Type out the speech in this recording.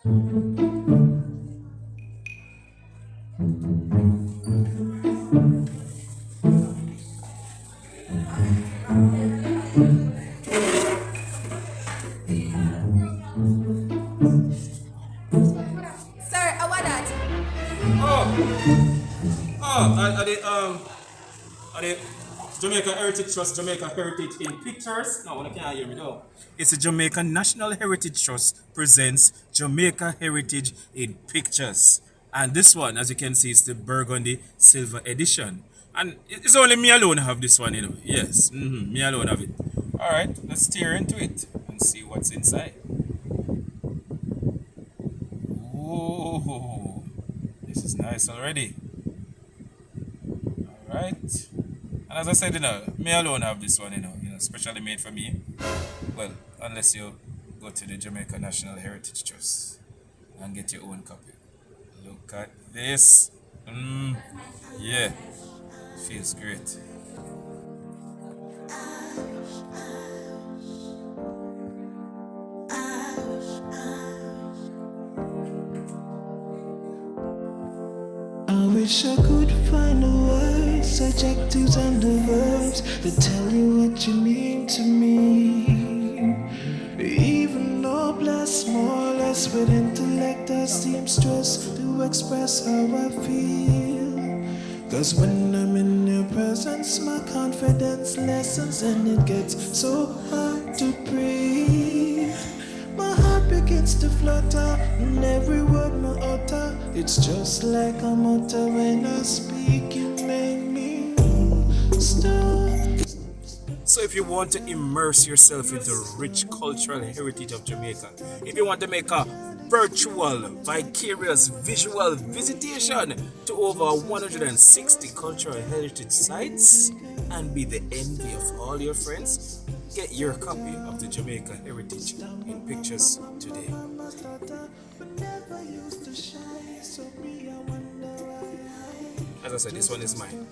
Sir, what that? Oh, are the Jamaica Heritage Trust, Jamaica Heritage in Pictures. No, one can't hear me though. It's the Jamaica National Heritage Trust presents Jamaica Heritage in Pictures. And this one, as you can see, is the Burgundy Silver Edition. And it's only me alone have this one, you know. Yes, me alone have it. All right, let's steer into it and see what's inside. Oh, this is nice already. All right. And as I said, me alone have this one, specially made for me. Well, unless you go to the Jamaica National Heritage Trust and get your own copy. Look at this. Yeah, feels great. I wish I could find the words, adjectives and the verbs that tell you what you mean to me. Even though blessed more or less with intellect, I seem stressed to express how I feel. Cause when I'm in your presence, my confidence lessens and it gets so hard to breathe. My heart begins to flutter, and every word my utter, it's just like a mutter when I speak. You make me stop. So if you want to immerse yourself in the rich cultural heritage of Jamaica, if you want to make a virtual, vicarious, visual visitation to over 160 cultural heritage sites and be the envy of all your friends, get your copy of the Jamaica Heritage in Pictures today. As I said, this one is mine.